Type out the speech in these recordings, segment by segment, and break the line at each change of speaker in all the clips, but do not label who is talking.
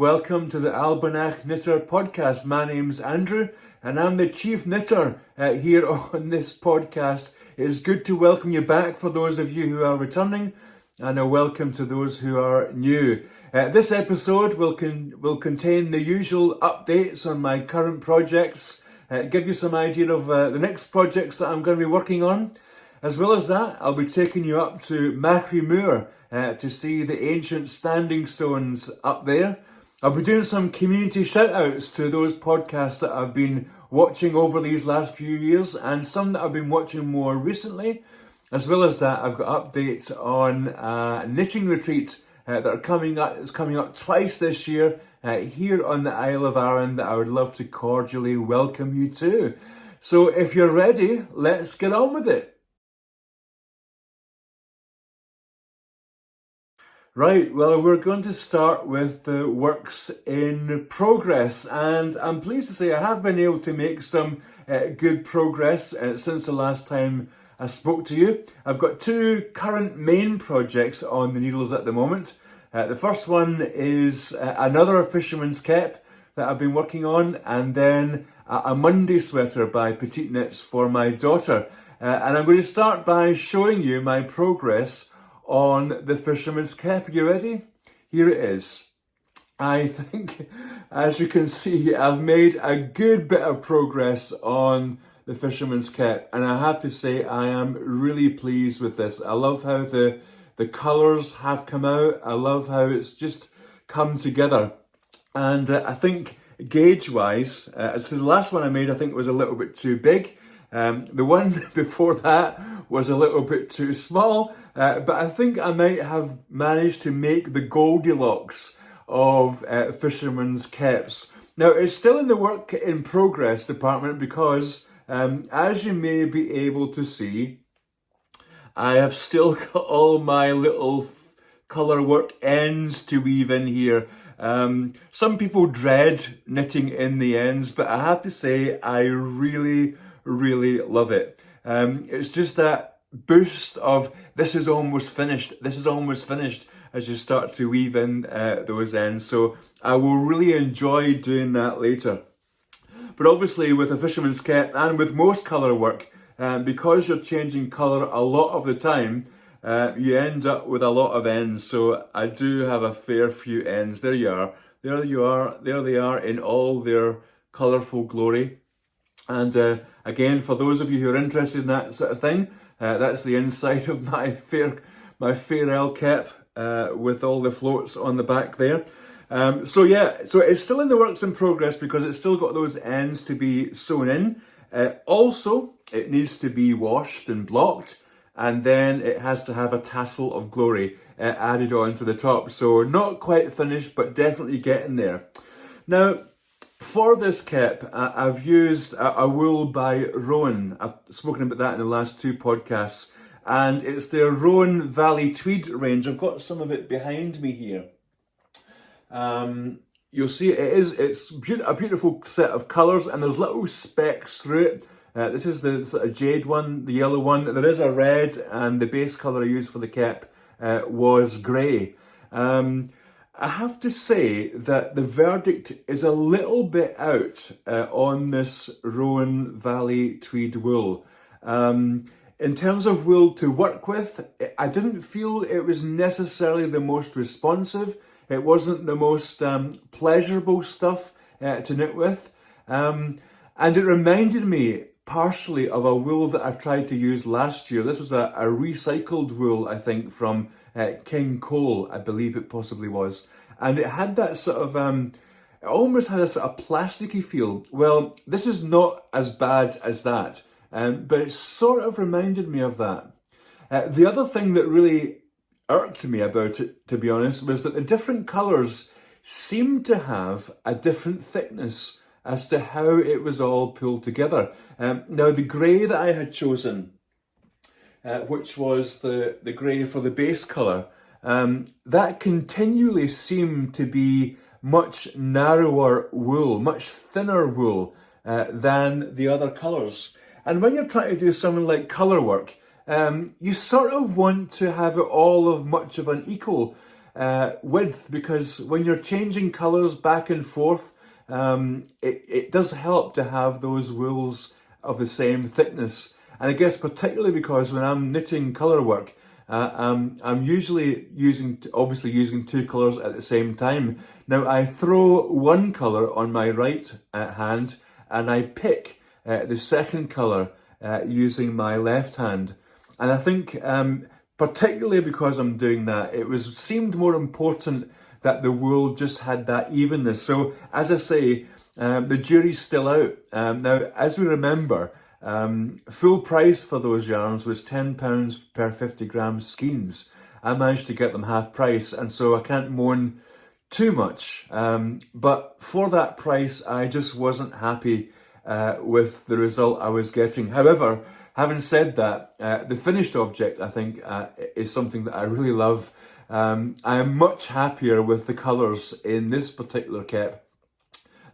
welcome to the Albanach Knitter podcast. My name's Andrew and I'm the chief knitter here on this podcast. It's good to welcome you back for those of you who are returning, and a welcome to those who are new. This episode will contain the usual updates on my current projects, give you some idea of the next projects that I'm going to be working on. As well as that, I'll be taking you up to Machrie Moor to see the ancient standing stones up there. I'll be doing some community shoutouts to those podcasts that I've been watching over these last few years and some that I've been watching more recently. As well as that, I've got updates on a knitting retreat that are coming up. It's coming up twice this year here on the Isle of Arran that I would love to cordially welcome you to. So if you're ready, let's get on with it. Right, well, we're going to start with the works in progress, and I'm pleased to say I have been able to make some good progress since the last time I spoke to you. I've got two current main projects on the needles at the moment. The first one is another fisherman's cap that I've been working on, and then a Monday sweater by Petite Knits for my daughter. And I'm going to start by showing you my progress on the fisherman's cap. Are you ready? Here it is. I think, as you can see, I've made a good bit of progress on the fisherman's cap, and I have to say I am really pleased with this. I love how the colours have come out. I love how it's just come together. And I think gauge-wise, so the last one I made I think was a little bit too big. The one before that was a little bit too small, but I think I might have managed to make the Goldilocks of fisherman's caps. Now, it's still in the work in progress department because, as you may be able to see, I have still got all my little colour work ends to weave in here. Some people dread knitting in the ends, but I have to say I really love it. It's just that boost of this is almost finished as you start to weave in those ends. So I will really enjoy doing that later. But obviously with a fisherman's cap and with most colour work, because you're changing colour a lot of the time, you end up with a lot of ends. So I do have a fair few ends. There you are. There they are in all their colourful glory. And again, for those of you who are interested in that sort of thing, that's the inside of my Fairel cap with all the floats on the back there. So it's still in the works in progress because it's still got those ends to be sewn in. Also, it needs to be washed and blocked, and then it has to have a tassel of glory added on to the top. So not quite finished, but definitely getting there. Now, for this cap, I've used a wool by Rowan. I've spoken about that in the last two podcasts. And it's the Rowan Valley Tweed range. I've got some of it behind me here. You'll see it's a beautiful set of colours, and there's little specks through it. This is the sort of jade one, the yellow one. There is a red, and the base colour I used for the cap was grey. I have to say that the verdict is a little bit out on this Rowan Valley Tweed wool. In terms of wool to work with, I didn't feel it was necessarily the most responsive. It wasn't the most pleasurable stuff to knit with. And it reminded me partially of a wool that I tried to use last year. This was a recycled wool, I think, from King Cole, I believe it possibly was. And it had that sort of, it almost had a sort of plasticky feel. Well, this is not as bad as that, but it sort of reminded me of that. The other thing that really irked me about it, to be honest, was that the different colours seemed to have a different thickness as to how it was all pulled together. Now, the grey that I had chosen, which was the grey for the base colour, that continually seemed to be much narrower wool, much thinner wool than the other colours. And when you're trying to do something like colour work, you sort of want to have it all of much of an equal. width, because when you're changing colours back and forth, it does help to have those wools of the same thickness. And I guess particularly because when I'm knitting colour work, I'm usually obviously using two colours at the same time. Now I throw one colour on my right hand and I pick the second colour using my left hand. And I think particularly because I'm doing that, seemed more important that the wool just had that evenness. So as I say, the jury's still out. Now, as we remember, full price for those yarns was £10 per 50 grams skeins. I managed to get them half price, and so I can't moan too much. But for that price, I just wasn't happy with the result I was getting. However, having said that, the finished object, I think, is something that I really love. I am much happier with the colours in this particular cap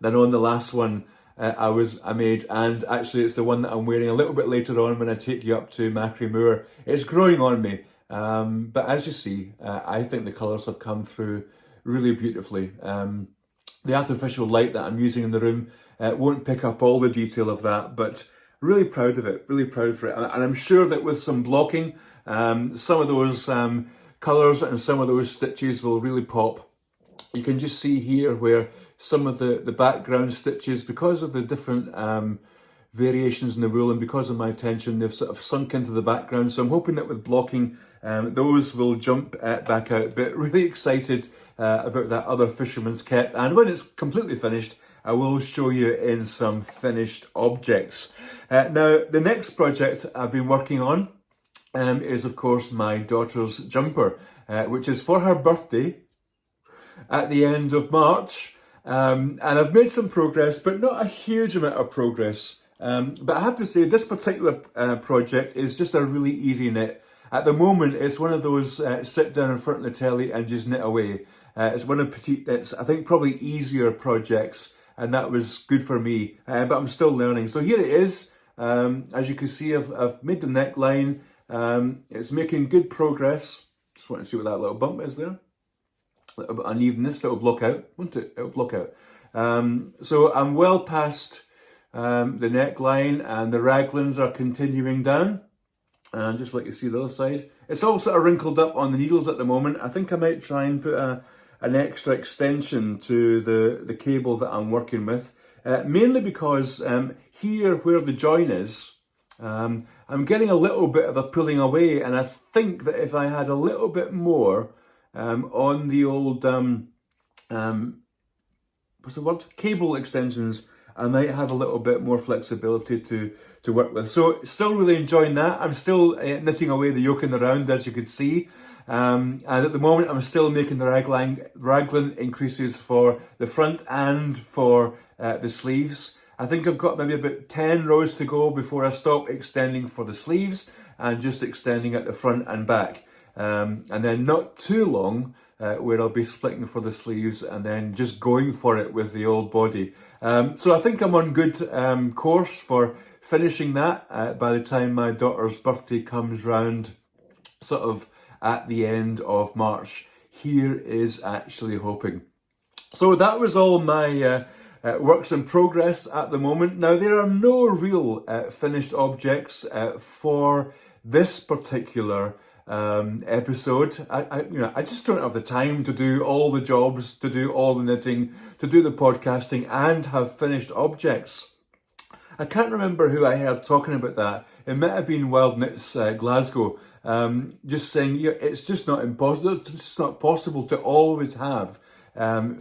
than on the last one I made, and actually it's the one that I'm wearing a little bit later on when I take you up to Machrie Moor. It's growing on me, but as you see, I think the colours have come through really beautifully. The artificial light that I'm using in the room won't pick up all the detail of that, but really proud of it, really proud for it. And I'm sure that with some blocking, some of those colours and some of those stitches will really pop. You can just see here where some of the background stitches, because of the different variations in the wool and because of my tension, they've sort of sunk into the background. So I'm hoping that with blocking, those will jump back out. But really excited about that other fisherman's cap. And when it's completely finished, I will show you in some finished objects. Now, the next project I've been working on is, of course, my daughter's jumper, which is for her birthday at the end of March. And I've made some progress, but not a huge amount of progress. But I have to say, this particular project is just a really easy knit. At the moment, it's one of those sit down in front of the telly and just knit away. It's one of it's I think probably easier projects, and that was good for me. But I'm still learning. So here it is. As you can see, I've made the neckline. It's making good progress. Just want to see what that little bump is there. A little bit unevenness that will block out, won't it? It'll block out. So I'm well past the neckline, and the raglans are continuing down. And just like you see the other side, it's all sort of wrinkled up on the needles at the moment. I think I might try and put an extra extension to the cable that I'm working with, mainly because here where the join is, I'm getting a little bit of a pulling away, and I think that if I had a little bit more on the old what's the word? Cable extensions, I might have a little bit more flexibility to work with. So still really enjoying that. I'm still knitting away the yoke in the round, as you can see. And at the moment, I'm still making the raglan increases for the front and for the sleeves. I think I've got maybe about 10 rows to go before I stop extending for the sleeves and just extending at the front and back. And then not too long where I'll be splitting for the sleeves and then just going for it with the old body. So I think I'm on good course for finishing that by the time my daughter's birthday comes round, sort of at the end of March. Here is actually hoping. So that was all my works in progress at the moment. Now, there are no real finished objects for this particular episode. I just don't have the time to do all the jobs, to do all the knitting, to do the podcasting and have finished objects. I can't remember who I heard talking about that. It might have been Wild Knits Glasgow, just saying it's just not impossible. It's just not possible to always have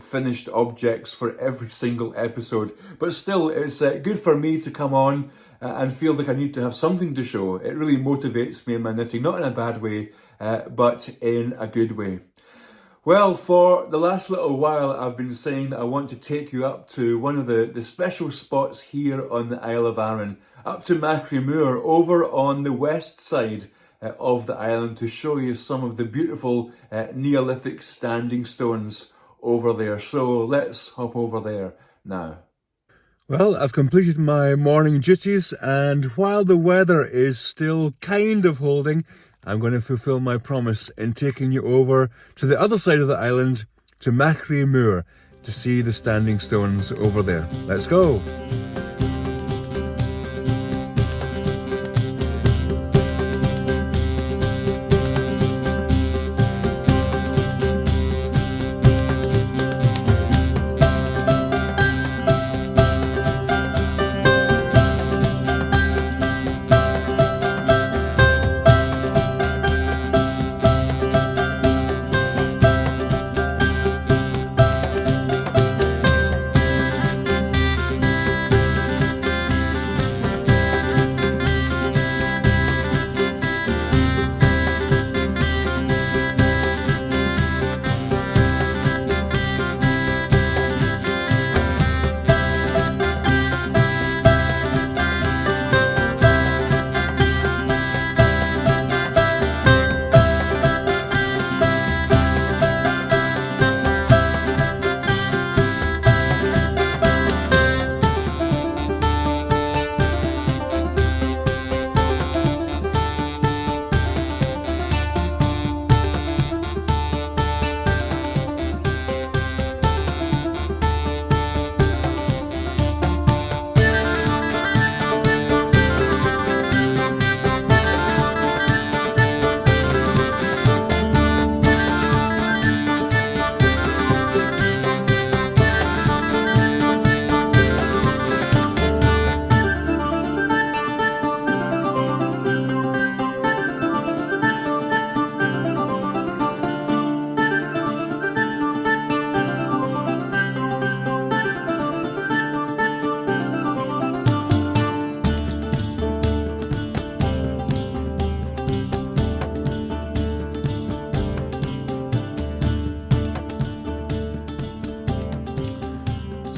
finished objects for every single episode. But still, it's good for me to come on and feel like I need to have something to show. It really motivates me in my knitting, not in a bad way, but in a good way. Well, for the last little while, I've been saying that I want to take you up to one of the special spots here on the Isle of Arran, up to Machrie Moor, over on the west side of the island, to show you some of the beautiful Neolithic standing stones over there. So let's hop over there now. Well, I've completed my morning duties, and while the weather is still kind of holding, I'm going to fulfill my promise in taking you over to the other side of the island, to Machrie Moor, to see the standing stones over there. Let's go!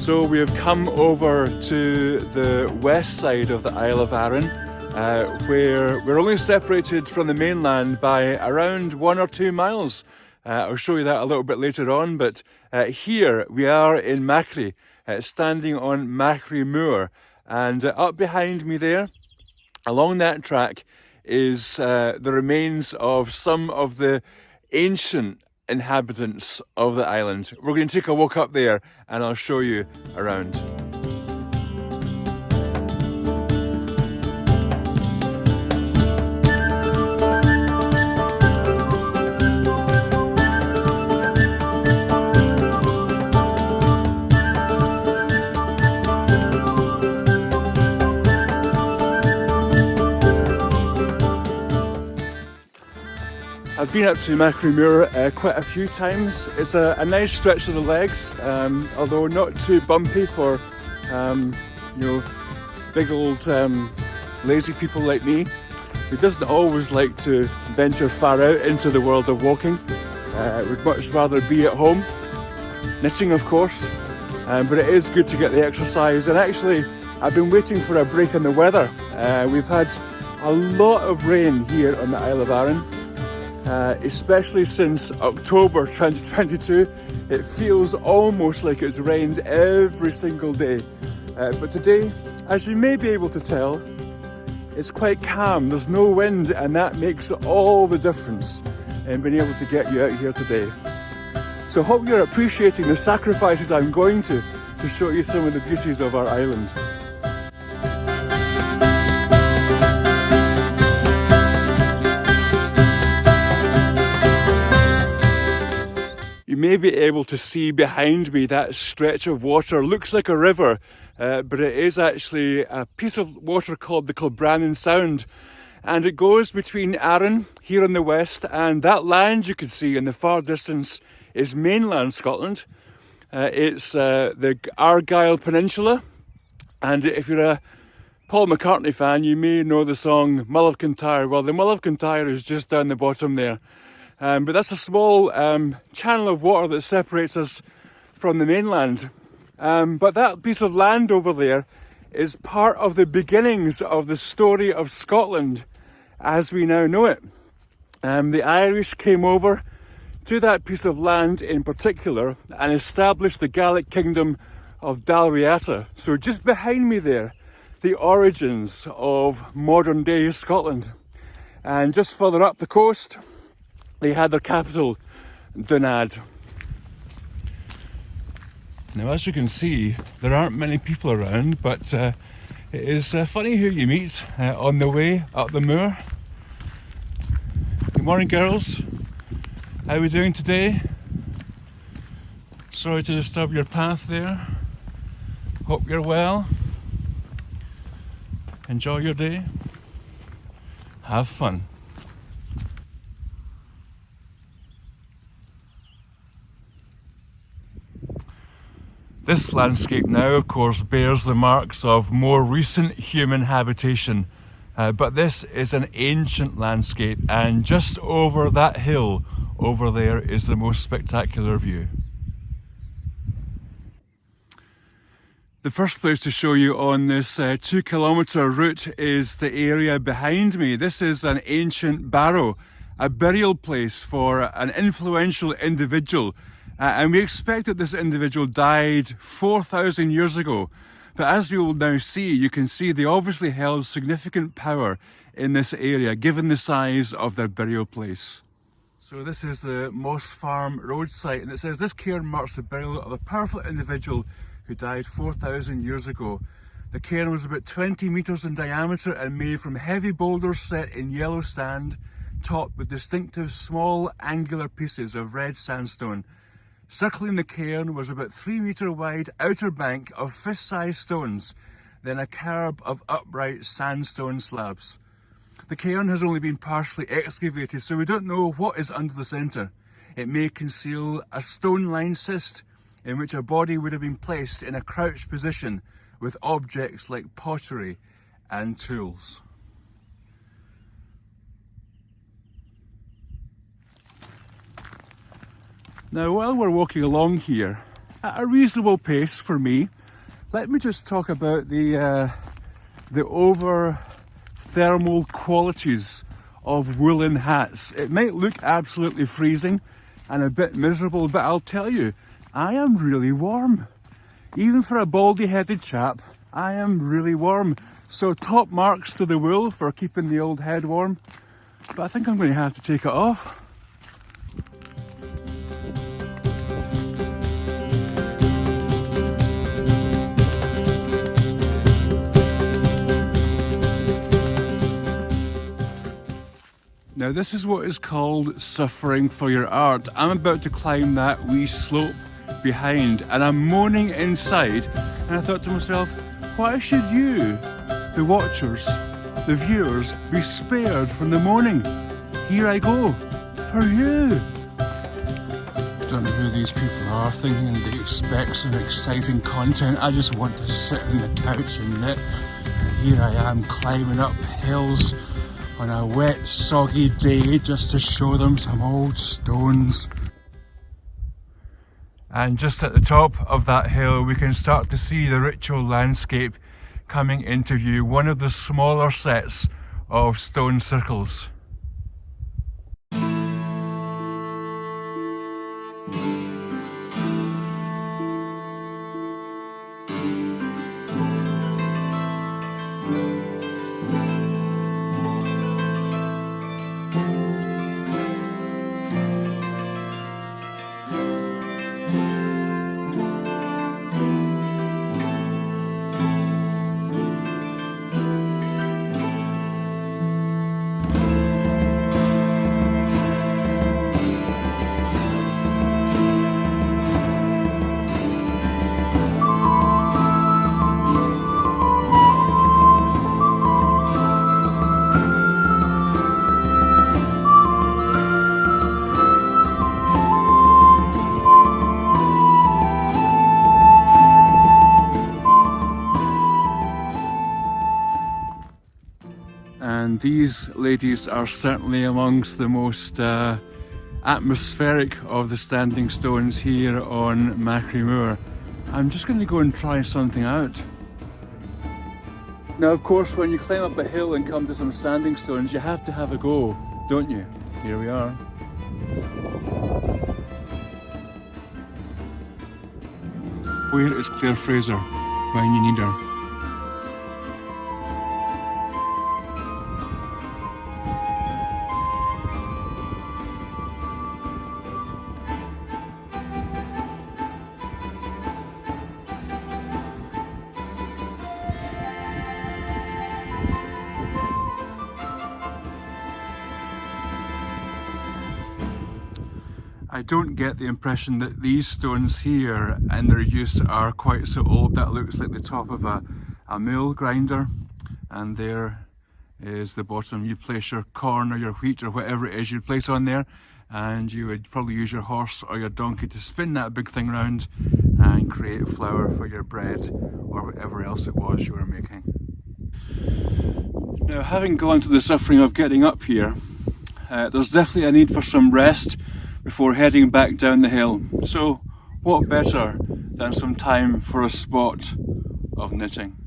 So we have come over to the west side of the Isle of Arran, where we're only separated from the mainland by around 1 or 2 miles. I'll show you that a little bit later on, but here we are in Machrie, standing on Machrie Moor, and up behind me there, along that track, is the remains of some of the ancient inhabitants of the island. We're going to take a walk up there and I'll show you around. I've been up to Machrie Moor quite a few times. It's a nice stretch of the legs, although not too bumpy for big old lazy people like me, who doesn't always like to venture far out into the world of walking. Would much rather be at home, knitting of course, but it is good to get the exercise. And actually, I've been waiting for a break in the weather. We've had a lot of rain here on the Isle of Arran. Especially since October 2022, it feels almost like it's rained every single day. But today, as you may be able to tell, it's quite calm. There's no wind, and that makes all the difference in being able to get you out here today. So I hope you're appreciating the sacrifices I'm going to show you some of the beauties of our island. You may be able to see behind me that stretch of water. Looks like a river, but it is actually a piece of water called the Kilbrannan Sound. And it goes between Arran, here in the west, and that land you can see in the far distance is mainland Scotland. It's the Argyll Peninsula. And if you're a Paul McCartney fan, you may know the song Mull of Kintyre. Well, the Mull of Kintyre is just down the bottom there. But that's a small channel of water that separates us from the mainland. But that piece of land over there is part of the beginnings of the story of Scotland as we now know it. The Irish came over to that piece of land in particular and established the Gaelic kingdom of Dalriata. So just behind me there, the origins of modern day Scotland. And just further up the coast, they had their capital, Dunad. Now, as you can see, there aren't many people around, but it is funny who you meet on the way up the moor. Good morning, girls. How are we doing today? Sorry to disturb your path there. Hope you're well. Enjoy your day. Have fun. This landscape now, of course, bears the marks of more recent human habitation, but this is an ancient landscape, and just over that hill over there is the most spectacular view. The first place to show you on this 2 kilometre route is the area behind me. This is an ancient barrow, a burial place for an influential individual. And we expect that this individual died 4,000 years ago. But as you will now see, you can see they obviously held significant power in this area, given the size of their burial place. So this is the Moss Farm road site, and it says this cairn marks the burial of a powerful individual who died 4,000 years ago. The cairn was about 20 metres in diameter and made from heavy boulders set in yellow sand, topped with distinctive small angular pieces of red sandstone. Circling the cairn was about 3 metre wide outer bank of fist-sized stones, then a kerb of upright sandstone slabs. The cairn has only been partially excavated, so we don't know what is under the centre. It may conceal a stone-lined cist in which a body would have been placed in a crouched position with objects like pottery and tools. Now, while we're walking along here, at a reasonable pace for me, let me just talk about the over-thermal qualities of woolen hats. It might look absolutely freezing and a bit miserable, but I'll tell you, I am really warm. Even for a baldy-headed chap, I am really warm. So top marks to the wool for keeping the old head warm, but I think I'm going to have to take it off. Now this is what is called suffering for your art. I'm about to climb that wee slope behind and I'm moaning inside, and I thought to myself, why should you, the watchers, the viewers, be spared from the moaning? Here I go, for you. Don't know who these people are, thinking they expect some exciting content. I just want to sit on the couch and knit. And here I am climbing up hills on a wet, soggy day just to show them some old stones. And just at the top of that hill we can start to see the ritual landscape coming into view, one of the smaller sets of stone circles. And these ladies are certainly amongst the most atmospheric of the standing stones here on Machrie Moor. I'm just going to go and try something out. Now, of course, when you climb up a hill and come to some standing stones, you have to have a go, don't you? Here we are. Where is Claire Fraser when you need her? I don't get the impression that these stones here in their use are quite so old. That looks like the top of a mill grinder, and there is the bottom. You place your corn or your wheat or whatever it is you place on there, and you would probably use your horse or your donkey to spin that big thing round and create flour for your bread or whatever else it was you were making. Now, having gone to the suffering of getting up here, there's definitely a need for some rest before heading back down the hill. So what better than some time for a spot of knitting?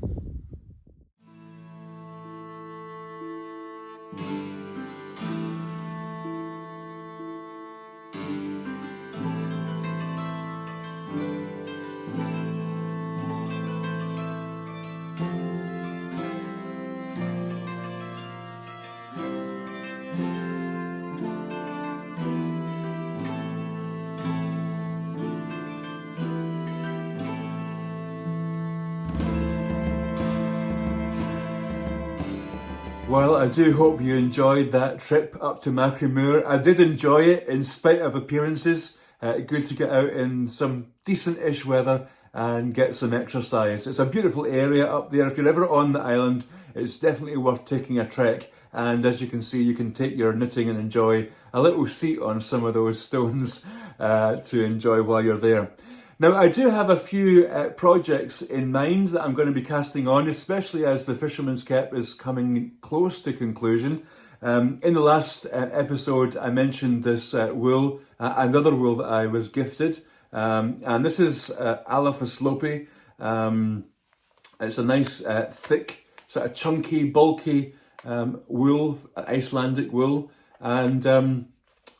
Well, I do hope you enjoyed that trip up to Machrie Moor. I did enjoy it in spite of appearances. Good to get out in some decent-ish weather and get some exercise. It's a beautiful area up there. If you're ever on the island, it's definitely worth taking a trek. And as you can see, you can take your knitting and enjoy a little seat on some of those stones to enjoy while you're there. Now, I do have a few projects in mind that I'm going to be casting on, especially as the Fisherman's Cap is coming close to conclusion. In the last episode, I mentioned this wool, another wool that I was gifted, and this is Alaphus lopi. It's a nice, thick, sort of chunky, bulky wool, Icelandic wool, and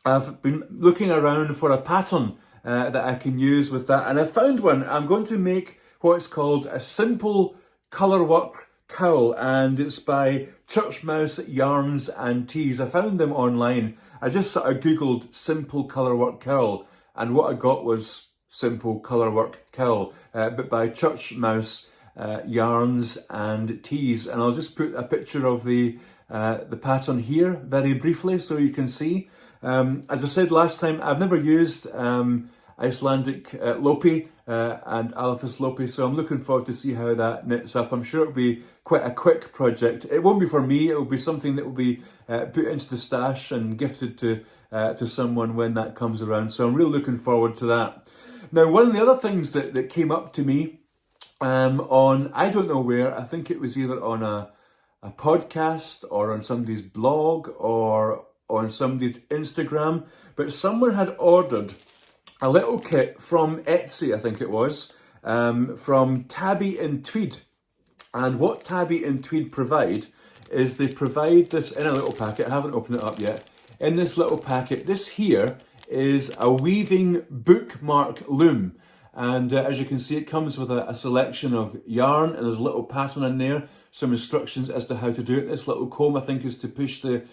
I've been looking around for a pattern that I can use with that, and I found one. I'm going to make what's called a simple colourwork cowl, and it's by Church Mouse Yarns and Tees. I found them online. I just sort of googled simple colourwork cowl, and what I got was simple colourwork cowl, but by Church Mouse Yarns and Tees. And I'll just put a picture of the pattern here very briefly so you can see. As I said last time, I've never used Icelandic lopi and Alaphus lopi, so I'm looking forward to see how that knits up. I'm sure it'll be quite a quick project. It won't be for me, it'll be something that will be put into the stash and gifted to someone when that comes around, so I'm really looking forward to that. Now, one of the other things that came up to me on, I don't know where, I think it was either on a podcast or on somebody's blog or on somebody's Instagram, but someone had ordered a little kit from Etsy, I think it was, from Tabby and Tweed. And what Tabby and Tweed provide is they provide this in a little packet. I haven't opened it up yet. In this little packet, this here is a weaving bookmark loom. And as you can see, it comes with a selection of yarn, and there's a little pattern in there, some instructions as to how to do it. This little comb, I think, is to push the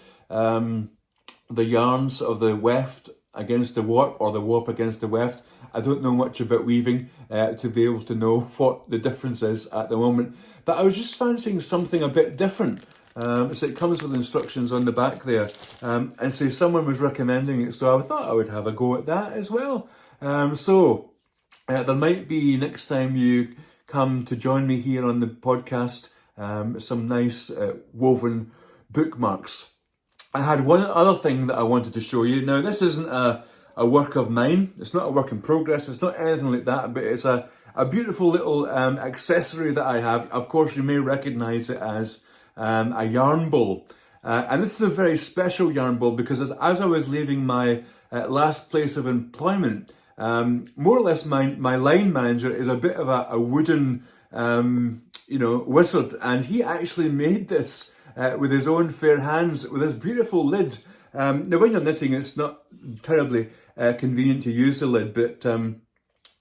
yarns of the weft against the warp, or the warp against the weft. I don't know much about weaving to be able to know what the difference is at the moment, but I was just fancying something a bit different. So it comes with instructions on the back there, and so someone was recommending it, so I thought I would have a go at that as well. So there might be, next time you come to join me here on the podcast, some nice woven bookmarks. I had one other thing that I wanted to show you. Now, this isn't a work of mine. It's not a work in progress. It's not anything like that, but it's a beautiful little accessory that I have. Of course, you may recognise it as a yarn bowl. And this is a very special yarn bowl because as I was leaving my last place of employment, more or less my line manager is a bit of a wooden, wizard. And he actually made this with his own fair hands, with this beautiful lid. Now, when you're knitting, it's not terribly convenient to use the lid, but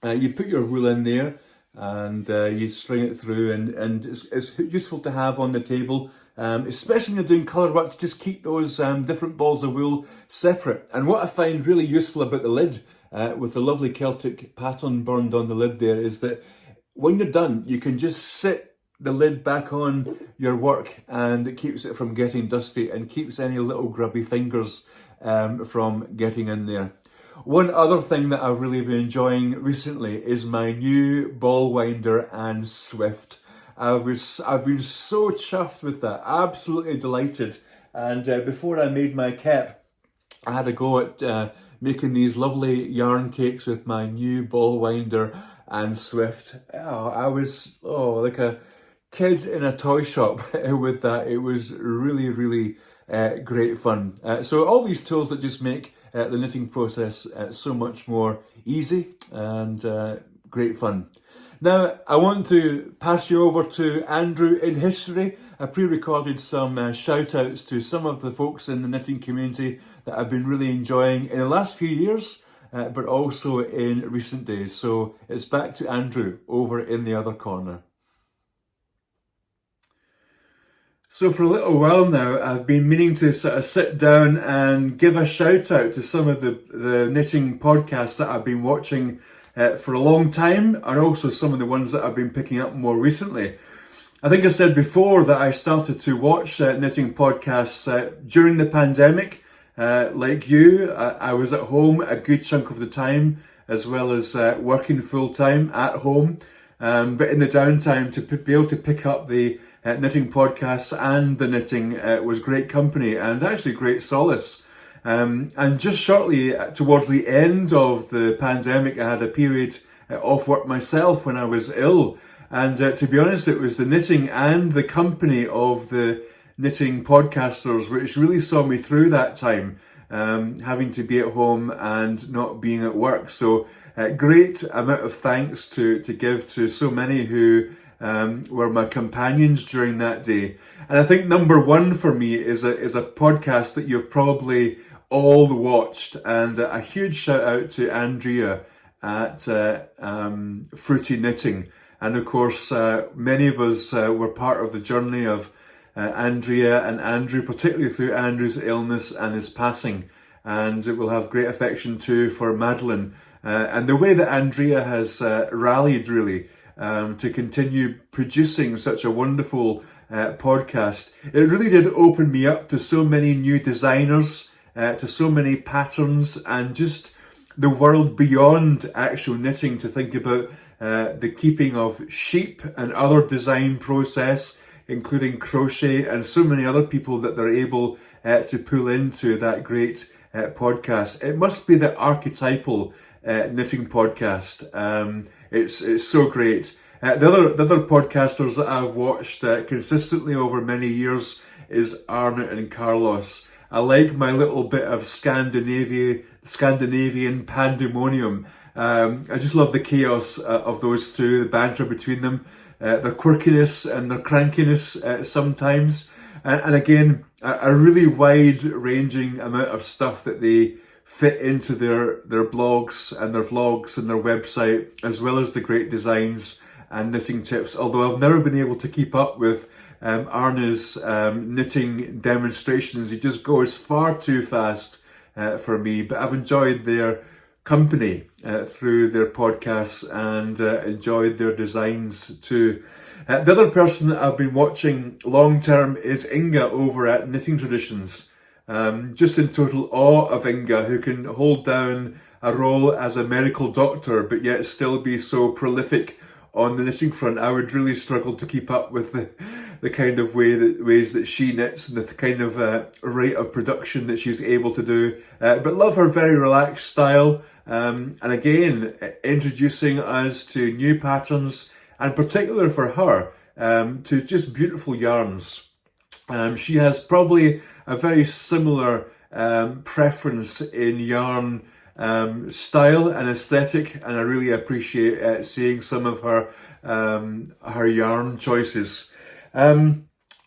you put your wool in there and you string it through, and it's useful to have on the table, especially when you're doing colour work, to just keep those different balls of wool separate. And what I find really useful about the lid, with the lovely Celtic pattern burned on the lid there, is that when you're done, you can just sit the lid back on your work, and it keeps it from getting dusty and keeps any little grubby fingers from getting in there. One other thing that I've really been enjoying recently is my new ball winder and Swift. I've been so chuffed with that, absolutely delighted. And before I made my cap, I had a go at making these lovely yarn cakes with my new ball winder and Swift. Oh, I was like a kid in a toy shop with that. It was really, really great fun. So all these tools that just make the knitting process so much more easy and great fun. Now, I want to pass you over to Andrew in history. I pre-recorded some shout-outs to some of the folks in the knitting community that I've been really enjoying in the last few years, but also in recent days. So it's back to Andrew over in the other corner. So for a little while now, I've been meaning to sort of sit down and give a shout out to some of the knitting podcasts that I've been watching for a long time, and also some of the ones that I've been picking up more recently. I think I said before that I started to watch knitting podcasts during the pandemic. Like you, I was at home a good chunk of the time, as well as working full time at home. But in the downtime, to be able to pick up the knitting podcasts and the knitting was great company and actually great solace. And just shortly towards the end of the pandemic, I had a period off work myself when I was ill. And to be honest, it was the knitting and the company of the knitting podcasters which really saw me through that time, having to be at home and not being at work. So great amount of thanks to give to so many who were my companions during that day. And I think number one for me is a podcast that you've probably all watched, and a huge shout out to Andrea at Fruity Knitting. And of course, many of us were part of the journey of Andrea and Andrew, particularly through Andrew's illness and his passing. And we'll have great affection too for Madeline. And the way that Andrea has rallied really to continue producing such a wonderful podcast, it really did open me up to so many new designers, to so many patterns, and just the world beyond actual knitting, to think about the keeping of sheep and other design process, including crochet, and so many other people that they're able to pull into that great podcast. It must be the archetypal knitting podcast. It's so great. The other podcasters that I've watched consistently over many years is Arran and Carlos. I like my little bit of Scandinavian pandemonium. I just love the chaos of those two, the banter between them, their quirkiness and their crankiness sometimes. And again, a really wide-ranging amount of stuff that they fit into their blogs and their vlogs and their website, as well as the great designs and knitting tips. Although I've never been able to keep up with Arna's knitting demonstrations. He just goes far too fast for me, but I've enjoyed their company through their podcasts and enjoyed their designs too. The other person that I've been watching long term is Inga over at Knitting Traditions. Just in total awe of Inga, who can hold down a role as a medical doctor but yet still be so prolific on the knitting front. I would really struggle to keep up with the kind of ways that she knits and the kind of rate of production that she's able to do. But love her very relaxed style. And again, introducing us to new patterns, and particular for her, to just beautiful yarns. She has probably a very similar preference in yarn style and aesthetic, and I really appreciate seeing some of her yarn choices.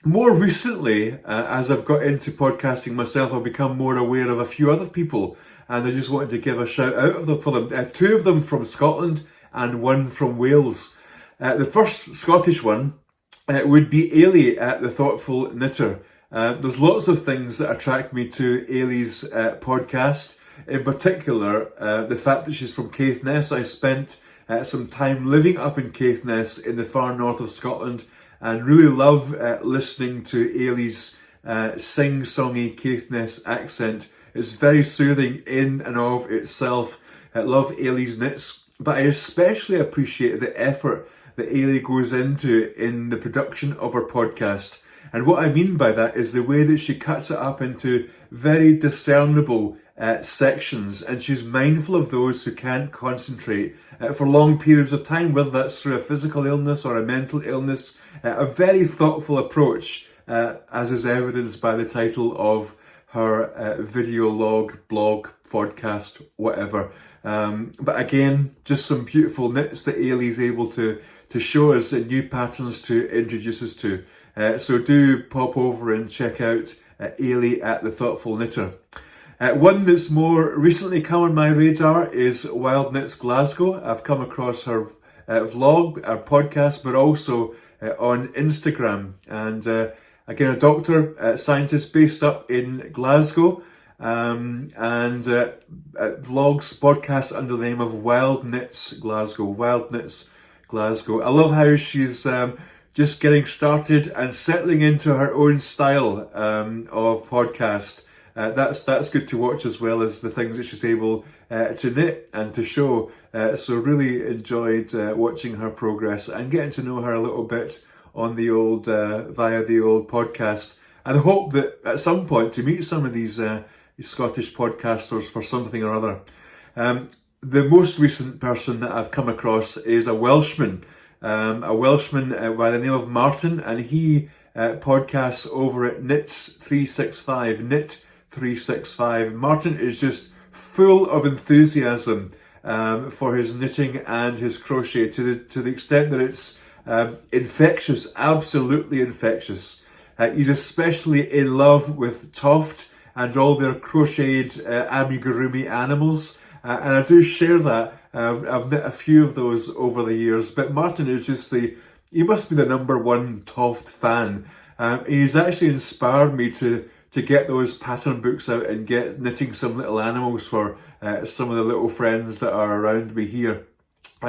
More recently, as I've got into podcasting myself, I've become more aware of a few other people, and I just wanted to give a shout out for them. Two of them from Scotland and one from Wales. The first Scottish one would be Ailey at The Thoughtful Knitter. There's lots of things that attract me to Ailey's podcast. In particular, the fact that she's from Caithness. I spent some time living up in Caithness in the far north of Scotland, and really love listening to Ailey's sing-songy Caithness accent. It's very soothing in and of itself. I love Ailey's knits, but I especially appreciate the effort that Ailey goes into in the production of her podcast. And what I mean by that is the way that she cuts it up into very discernible sections, and she's mindful of those who can't concentrate for long periods of time, whether that's through a physical illness or a mental illness. A very thoughtful approach, as is evidenced by the title of her video log, blog, podcast, whatever. But again, just some beautiful knits that Ailey's able to show us and new patterns to introduce us to. So do pop over and check out Ailey at The Thoughtful Knitter. One that's more recently come on my radar is Wild Knits Glasgow. I've come across her vlog, her podcast, but also on Instagram. And again, a doctor, scientist based up in Glasgow, and vlogs, podcasts under the name of Wild Knits Glasgow. Wild Knits Glasgow. I love how she's just getting started and settling into her own style of podcast. That's good to watch, as well as the things that she's able to knit and to show. So really enjoyed watching her progress and getting to know her a little bit on the old via the old podcast, and hope that at some point to meet some of these Scottish podcasters for something or other. The most recent person that I've come across is a Welshman by the name of Martin, and he podcasts over at Knits 365. Knit 365. Martin is just full of enthusiasm for his knitting and his crochet to the extent that it's infectious, absolutely infectious. He's especially in love with Toft and all their crocheted amigurumi animals, and I do share that. I've knit a few of those over the years, but Martin is just he must be the number one Toft fan. He's actually inspired me to get those pattern books out and get knitting some little animals for some of the little friends that are around me here.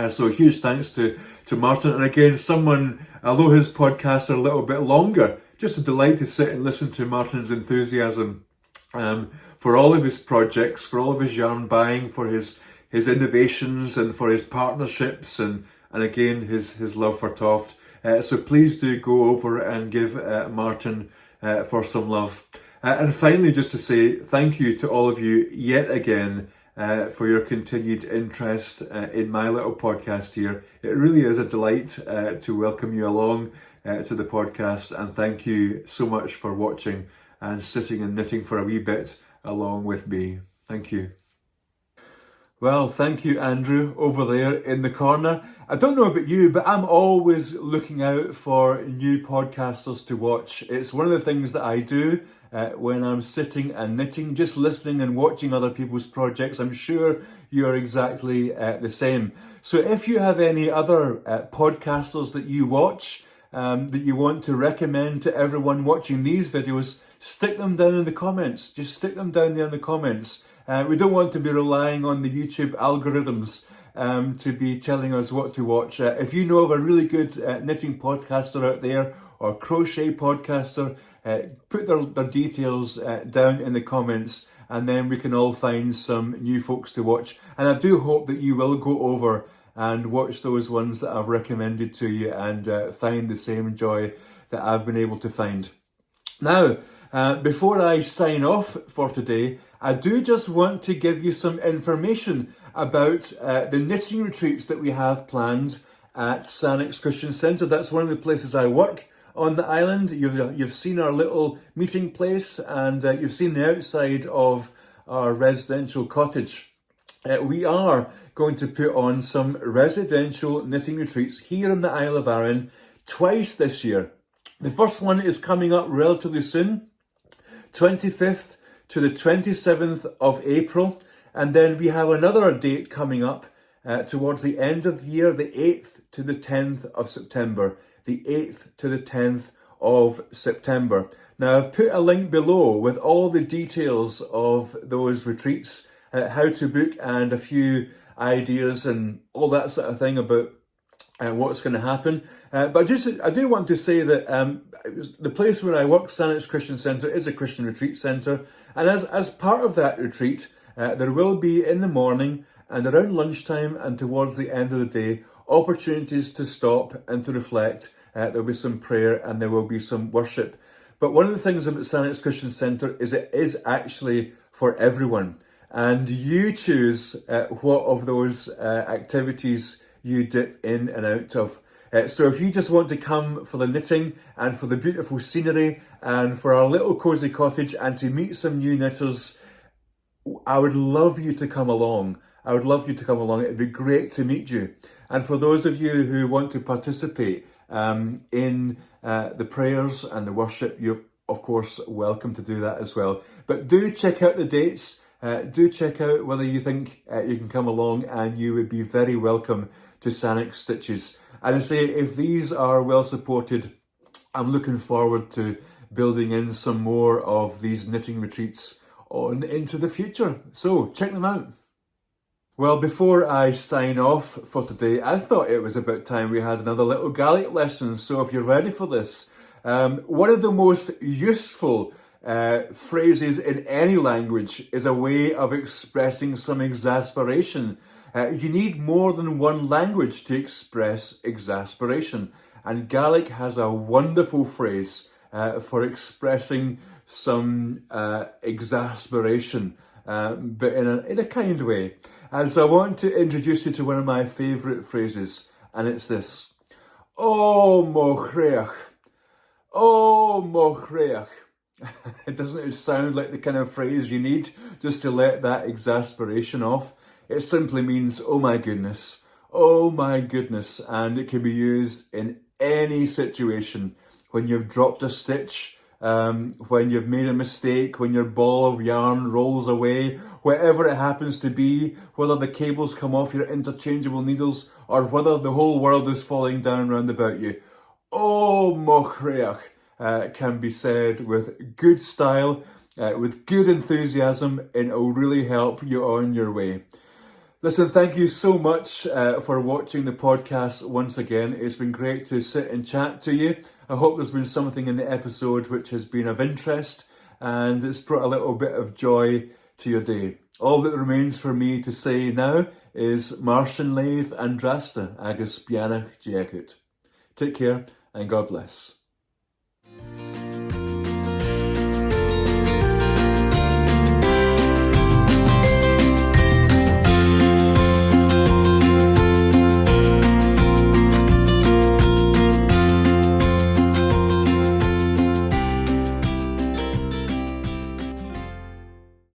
So huge thanks to Martin. And again, someone, although his podcasts are a little bit longer, just a delight to sit and listen to Martin's enthusiasm for all of his projects, for all of his yarn buying, for his innovations and for his partnerships, and again, his love for Toft. So please do go over and give Martin for some love. And finally, just to say thank you to all of you yet again for your continued interest in my little podcast here. It really is a delight to welcome you along to the podcast, and thank you so much for watching and sitting and knitting for a wee bit along with me. Thank you. Well, thank you, Andrew, over there in the corner. I don't know about you, but I'm always looking out for new podcasters to watch. It's one of the things that I do when I'm sitting and knitting, just listening and watching other people's projects. I'm sure you're exactly the same. So if you have any other podcasters that you watch, that you want to recommend to everyone watching these videos, stick them down in the comments. Just stick them down there in the comments. We don't want to be relying on the YouTube algorithms to be telling us what to watch. If you know of a really good knitting podcaster out there, or crochet podcaster, put their details down in the comments, and then we can all find some new folks to watch. And I do hope that you will go over and watch those ones that I've recommended to you, and find the same joy that I've been able to find. Now, before I sign off for today, I do just want to give you some information about the knitting retreats that we have planned at Sannox Christian Centre. That's one of the places I work on the island. You've seen our little meeting place, and you've seen the outside of our residential cottage. We are going to put on some residential knitting retreats here in the Isle of Arran twice this year. The first one is coming up relatively soon, 25th to the 27th of April. And then we have another date coming up towards the end of the year, the 8th to the 10th of September. The 8th to the 10th of September. Now, I've put a link below with all the details of those retreats, how to book, and a few ideas and all that sort of thing about what's going to happen. But I do want to say that the place where I work, Sannox Christian Centre, is a Christian retreat centre. And as part of that retreat, there will be in the morning and around lunchtime and towards the end of the day, opportunities to stop and to reflect. There'll be some prayer and there will be some worship. But one of the things about Sannox Christian Centre is it is actually for everyone. And you choose what of those activities you dip in and out of. So if you just want to come for the knitting and for the beautiful scenery and for our little cosy cottage and to meet some new knitters, I would love you to come along. It'd be great to meet you. And for those of you who want to participate in the prayers and the worship, you're of course welcome to do that as well. But do check out the dates. Do check out whether you think you can come along, and you would be very welcome to Sannox Stitches. And I say, if these are well supported, I'm looking forward to building in some more of these knitting retreats on into the future. So check them out. Well, before I sign off for today, I thought it was about time we had another little Gaelic lesson. So if you're ready for this, one of the most useful phrases in any language is a way of expressing some exasperation. You need more than one language to express exasperation. And Gaelic has a wonderful phrase for expressing some exasperation, but in a kind way. And so I want to introduce you to one of my favourite phrases, and it's this. Oh, Machrie. Oh, Machrie. Doesn't it sound like the kind of phrase you need just to let that exasperation off? It simply means, oh my goodness, and it can be used in any situation. When you've dropped a stitch, when you've made a mistake, when your ball of yarn rolls away, whatever it happens to be, whether the cables come off your interchangeable needles or whether the whole world is falling down round about you. Oh, Machrie can be said with good style, with good enthusiasm, and it will really help you on your way. Listen, thank you so much for watching the podcast once again. It's been great to sit and chat to you. I hope there's been something in the episode which has been of interest and it's brought a little bit of joy to your day. All that remains for me to say now is Marshan Lave and Drasta agus Bianach Jacket. Take care and God bless.